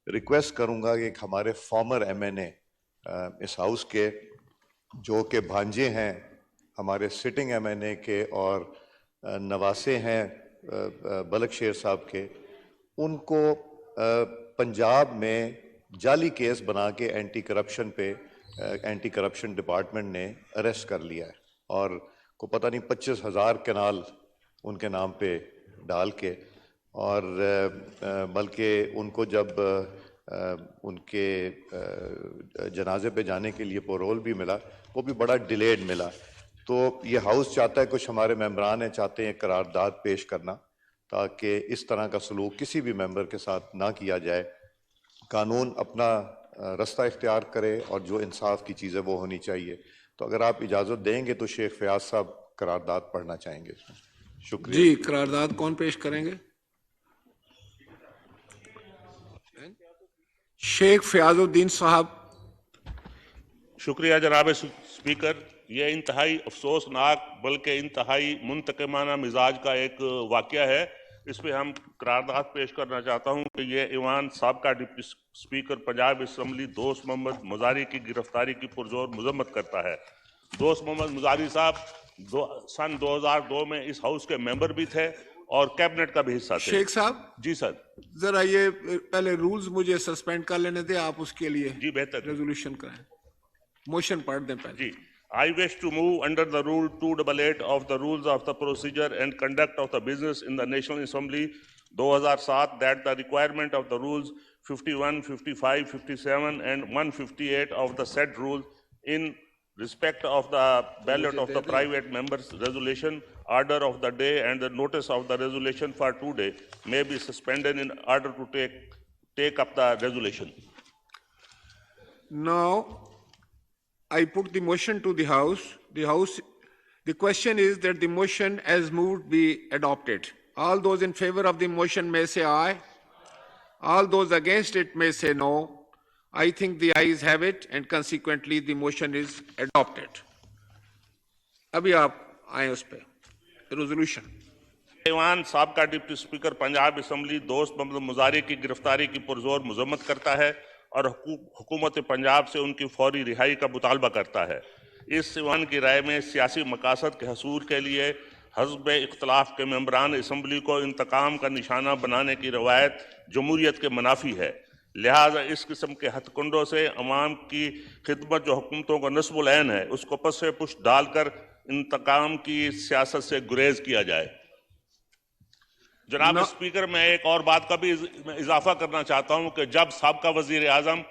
Request करूंगा कि हमारे फॉर्मर एमएनए इस हाउस के, जो कि भांजे हैं हमारे सिटिंग एमएनए के और नवासे हैं बलक शेर साहब के, उनको पंजाब में जाली केस बना के एंटी करप्शन डिपार्टमेंट ने अरेस्ट कर लिया है और को पता नहीं 25,000 कनाल उनके नाम पे डाल के, और बल्कि उनको जब उनके जनाजे पे जाने के लिए पैरोल भी मिला, वो भी बड़ा डिलेड मिला। तो ये हाउस चाहता है, कुछ हमारे मेंबरान हैं चाहते हैं करारदाद पेश करना ताकि इस तरह का सलूक किसी भी मेंबर के साथ ना किया जाए, कानून अपना रास्ता इख्तियार करे और जो इंसाफ की चीज़ है वो होनी चाहिए। तो अगर आप इजाज़त देंगे तो शेख फयाज साहब करारदाद पढ़ना चाहेंगे इसमें। शुक्रिया जी। करारदाद कौन पेश करेंगे? शेख फयाजुद्दीन साहब। शुक्रिया जनाब स्पीकर। ये इंतहाई अफसोसनाक बल्कि इंतहाई मुंतकमाना मिजाज का एक वाक़या है। इस पर हम करारदाद पेश करना चाहता हूँ कि ये ईवान साबका डिप्टी स्पीकर पंजाब असम्बली दोस्त मज़ारी की गिरफ्तारी की पुरजोर मजम्मत करता है। दोस्त मज़ारी साहब सन 2002 में इस हाउस के मेंबर भी थे और कैबिनेट का भी हिस्सा थे। शेख साहब। जी सर। जरा ये पहले रूल्स मुझे सस्पेंड कर लेने दे, आप उसके लिए जी बेहतर रेजोल्यूशन कराएं। मोशन पढ़ दें पहले। जी। I wish to move under the rule 288 of the rules of the procedure and conduct of the business in the National Assembly 2007 that the requirement of the rules 51, 55, 57 and 158 of the said rules in respect of the ballot of the private members resolution, order of the day and the notice of the resolution for today may be suspended in order to take up the resolution. Now, I put the motion to the House. The question is that the motion as moved be adopted. All those in favor of the motion may say aye. All those against it may say no. I think the ayes have it and consequently the motion is adopted. अभी आप आए उस पे resolution. Ivan साबका deputy speaker Punjab assembly दोस्त मज़ारी की गिरफ्तारी की पुरजोर मजम्मत करता है और हुकूमत पंजाब से उनकी फौरी रिहाई का मुतालबा करता है। इस ईवान की राय में सियासी मकासद के हसूल के लिए हज़ब इख्तलाफ के मेंबरान असम्बली को इंतकाम का निशाना बनाने की रवायत जमहूरियत के मुनाफी है। लिहाजा इस किस्म के हथकंडों से अवाम की खिदमत जो हुकूमतों का नस्बुल ऐन है उसको पसे पुश डालकर इंतकाम की सियासत से गुरेज किया जाए। जनाब स्पीकर, मैं एक और बात का भी इजाफा करना चाहता हूं कि जब साबका वजीर आजम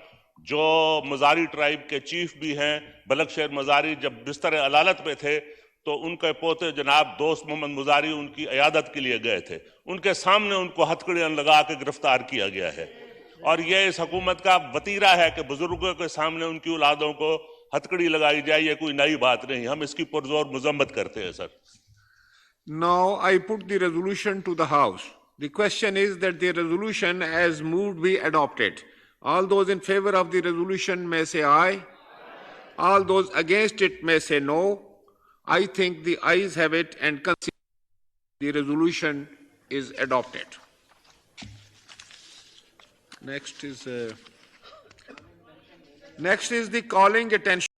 जो मज़ारी ट्राइब के चीफ भी हैं बलक शेर मज़ारी, जब बिस्तर अदालत पे थे तो उनके पोते जनाब दोस्त मज़ारी उनकी अयादत के लिए गए थे। उनके सामने उनको हथकड़ियां लगा के गिरफ्तार किया गया है और यह इस हुकूमत का वतीरा है कि बुजुर्गों के सामने उनकी औलादों को हथकड़ी लगाई जाए। ये कोई नई बात नहीं, हम इसकी पुरजोर मजम्मत करते हैं sir. Now I put the resolution to the House. The question is that the resolution as moved be adopted. All those in favor of the resolution may say aye. All those against it may say no. I think the ayes have it and the resolution is adopted. Next is the calling attention.